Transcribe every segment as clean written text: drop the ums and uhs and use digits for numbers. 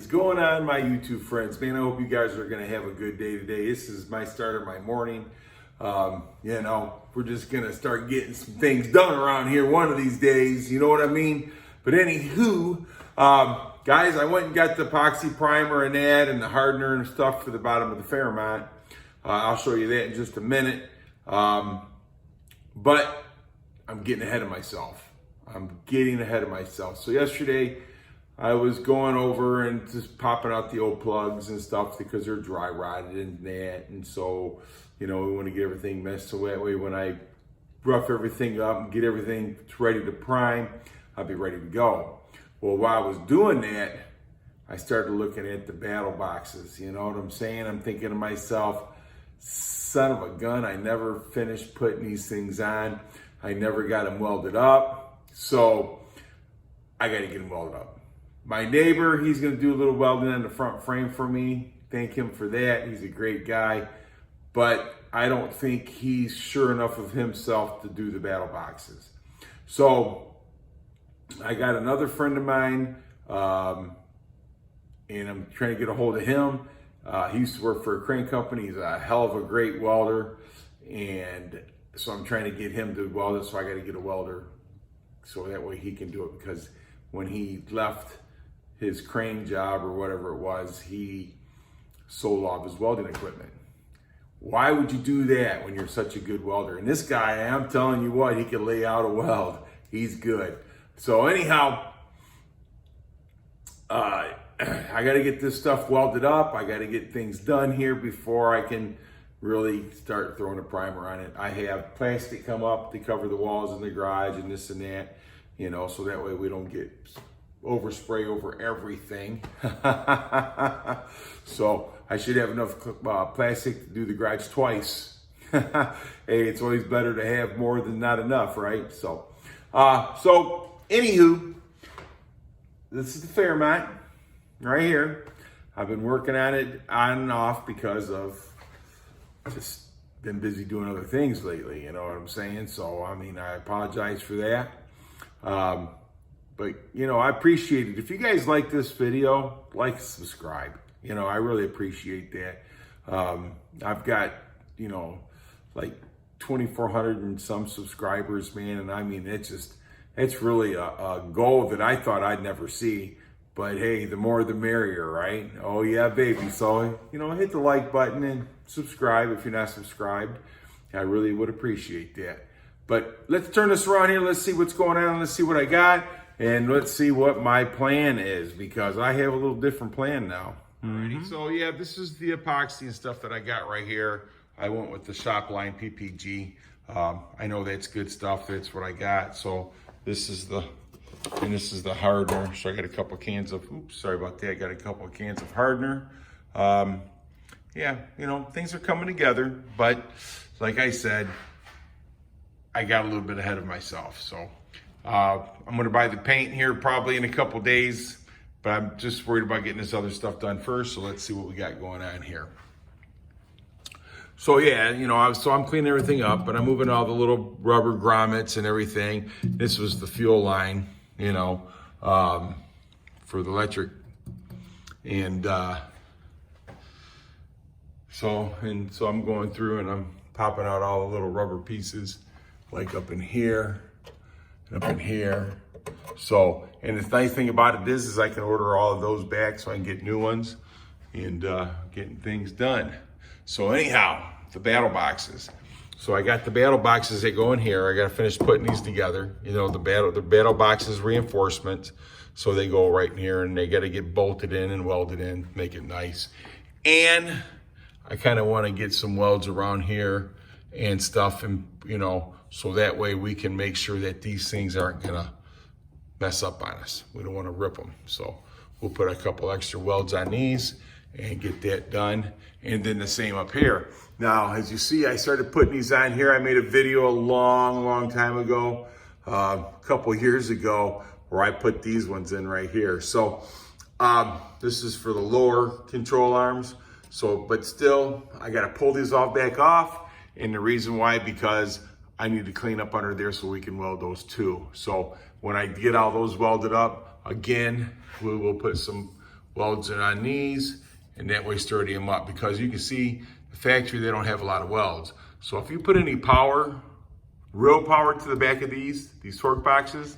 is going on, my YouTube friends? Man, I hope you guys are going to have a good day today. This is my start of my morning. We're just going to start getting some things done around here one of these days. You know what I mean? But anywho, guys, I went and got the epoxy primer and that and the hardener and stuff for the bottom of the Fairmont. I'll show you that in just a minute. But I'm getting ahead of myself. So yesterday, I was going over and just popping out the old plugs and stuff because they're dry rotted and that. And so, we want to get everything messed so that way when I rough everything up and get everything ready to prime, I'll be ready to go. Well, while I was doing that, I started looking at the battle boxes. You know what I'm saying? I'm thinking to myself, son of a gun, I never finished putting these things on. I never got them welded up. So I got to get them welded up. My neighbor, he's going to do a little welding on the front frame for me. Thank him for that. He's a great guy. But I don't think he's sure enough of himself to do the battle boxes. So I got another friend of mine, and I'm trying to get a hold of him. He used to work for a crane company. He's a hell of a great welder. And so I'm trying to get him to weld it. So I got to get a welder so that way he can do it, because when he left his crane job or whatever it was, he sold off his welding equipment. Why would you do that when you're such a good welder? And this guy, I'm telling you what, he can lay out a weld. He's good. So anyhow, I got to get this stuff welded up. I got to get things done here before I can really start throwing a primer on it. I have plastic come up to cover the walls in the garage and this and that, so that way we don't get overspray over everything. So I should have enough plastic to do the garage twice. Hey, it's always better to have more than not enough, right? So anywho, this is the Fairmont right here. I've been working on it on and off because of just been busy doing other things lately, you know what I'm saying? So, I apologize for that. But, I appreciate it. If you guys like this video, like, subscribe. I really appreciate that. I've got, like 2,400 and some subscribers, man. And it's really a goal that I thought I'd never see. But hey, the more the merrier, right? Oh yeah, baby. So, hit the like button and subscribe if you're not subscribed. I really would appreciate that. But let's turn this around here. Let's see what's going on. Let's see what I got. And let's see what my plan is, because I have a little different plan now. Alrighty, so yeah, this is the epoxy and stuff that I got right here. I went with the Shopline PPG. I know that's good stuff. That's what I got. So this is the hardener. So I got a couple cans of, sorry about that. I got a couple of cans of hardener. Yeah, things are coming together, but like I said, I got a little bit ahead of myself. So I'm going to buy the paint here probably in a couple days, but I'm just worried about getting this other stuff done first. So let's see what we got going on here. So yeah, I'm cleaning everything up, but I'm moving all the little rubber grommets and everything. This was the fuel line, for the electric. And so I'm going through and I'm popping out all the little rubber pieces, like up in here, and up in here. So, and the nice thing about it is I can order all of those back so I can get new ones and getting things done. So anyhow, the battle boxes. So I got the battle boxes that go in here. I got to finish putting these together. The battle boxes reinforcement. So they go right in here and they got to get bolted in and welded in, make it nice. And I kind of want to get some welds around here and stuff, and so that way we can make sure that these things aren't gonna mess up on us. We don't want to rip them. So we'll put a couple extra welds on these and get that done. And then the same up here. Now, as you see, I started putting these on here. I made a video a long time ago, a couple years ago, where I put these ones in right here. So this is for the lower control arms. So, but still, I got to pull these all back off. And the reason why, because I need to clean up under there so we can weld those too. So when I get all those welded up, again, we will put some welds it on these, and that way sturdy them up, because you can see the factory, they don't have a lot of welds. So if you put any power, real power to the back of these torque boxes,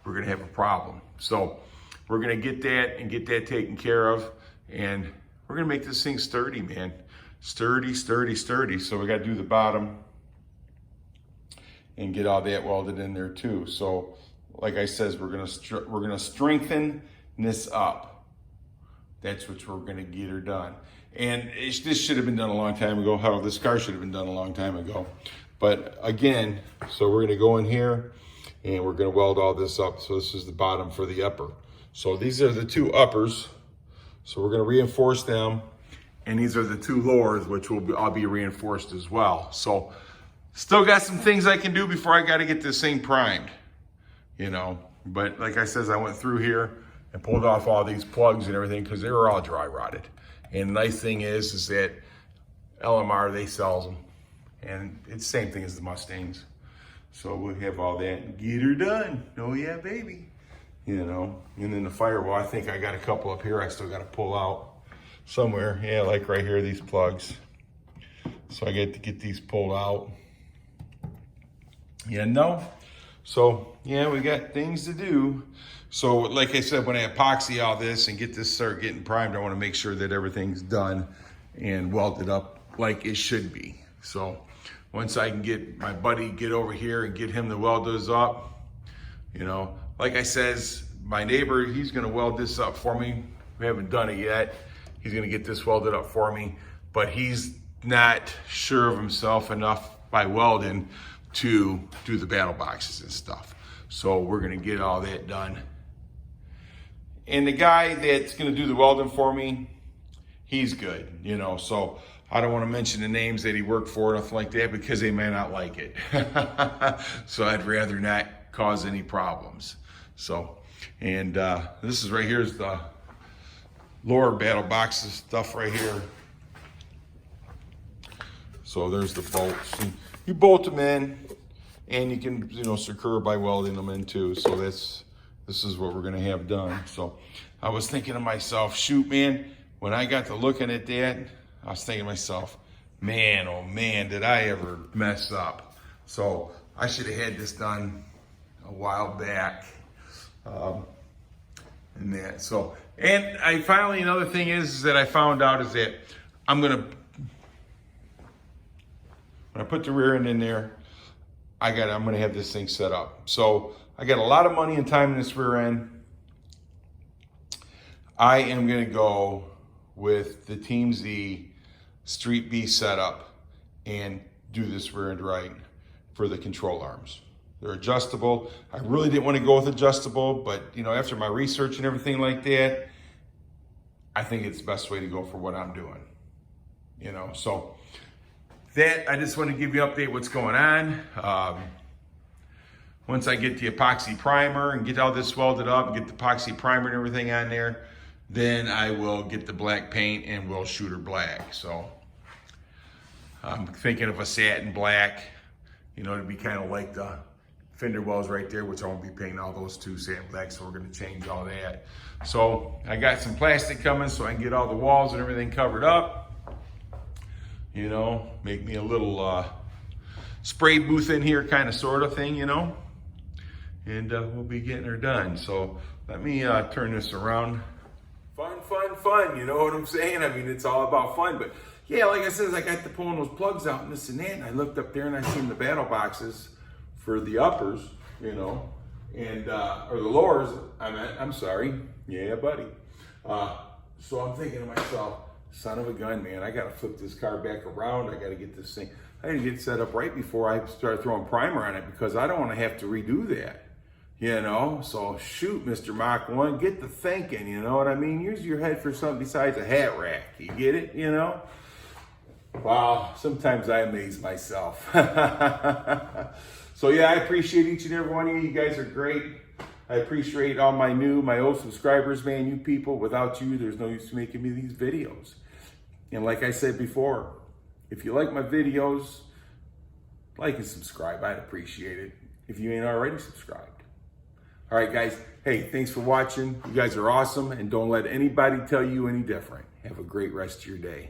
we're gonna have a problem. So we're gonna get that and get that taken care of, and we're gonna make this thing sturdy, man. Sturdy, sturdy, sturdy. So we gotta do the bottom and get all that welded in there too. So like I says, we're gonna strengthen this up. That's what we're gonna get her done. And this should have been done a long time ago. How this car should have been done a long time ago. But again, so we're gonna go in here and we're gonna weld all this up. So this is the bottom for the upper. So these are the two uppers. So we're gonna reinforce them. And these are the two lowers, which will all be reinforced as well. So still got some things I can do before I gotta get this thing primed, you know. But like I says, I went through here and pulled off all these plugs and everything because they were all dry rotted. And the nice thing is that LMR, they sells them. And it's the same thing as the Mustangs. So we'll have all that and get her done. Oh yeah, baby. You know, and then the firewall, I think I got a couple up here I still got to pull out somewhere. Yeah, like right here, these plugs. So I get to get these pulled out. Yeah, no. So yeah, we got things to do. So like I said, when I epoxy all this and get this start getting primed, I want to make sure that everything's done and welded up like it should be. So once I can get my buddy get over here and get him to weld those up, you know, like I says, my neighbor, he's gonna weld this up for me. We haven't done it yet. He's gonna get this welded up for me, but he's not sure of himself enough by welding to do the battle boxes and stuff. So we're gonna get all that done. And the guy that's gonna do the welding for me, he's good, you know, so I don't want to mention the names that he worked for, nothing like that, because they may not like it. So I'd rather not cause any problems. So, and this is right here is the lower battle boxes stuff right here. So there's the bolts. And you bolt them in, and you can, you know, secure by welding them in too. So this is what we're gonna have done. So I was thinking to myself, shoot, man, when I got to looking at that, I was thinking to myself, man, oh man, did I ever mess up? So I should have had this done a while back. And that, so, and I finally, another thing is that I found out is that when I put the rear end in there, I'm gonna have this thing set up. So I got a lot of money and time in this rear end. I am gonna go with the Team Z Street B setup and do this rear end right for the control arms. They're adjustable. I really didn't want to go with adjustable, but you know, after my research and everything like that, I think it's the best way to go for what I'm doing. You know, so that, I just want to give you an update what's going on. Once I get the epoxy primer and get all this welded up and get the epoxy primer and everything on there, then I will get the black paint and we'll shoot her black. So I'm thinking of a satin black, you know, to be kind of like the fender wells right there, which I won't be painting all those two satin black, so we're gonna change all that. So I got some plastic coming so I can get all the walls and everything covered up. You know, make me a little spray booth in here kind of sort of thing, you know, and we'll be getting her done. So let me turn this around. Fun, you know what I'm saying? I mean, it's all about fun, but yeah, like I said, I got to pulling those plugs out and this and that, and I looked up there and I seen the battle boxes for the uppers, you know, and, or the lowers, I'm sorry, yeah, buddy. So I'm thinking to myself, son of a gun, man, I got to flip this car back around, I got to get this thing, I got to get set up right before I start throwing primer on it, because I don't want to have to redo that. You know, so shoot, Mr. Mach 1, get to thinking, you know what I mean? Use your head for something besides a hat rack. You get it, you know? Wow, sometimes I amaze myself. So yeah, I appreciate each and every one of you. You guys are great. I appreciate all my old subscribers, man, you people. Without you, there's no use making me these videos. And like I said before, if you like my videos, like and subscribe. I'd appreciate it if you ain't already subscribed. All right, guys. Hey, thanks for watching. You guys are awesome, and don't let anybody tell you any different. Have a great rest of your day.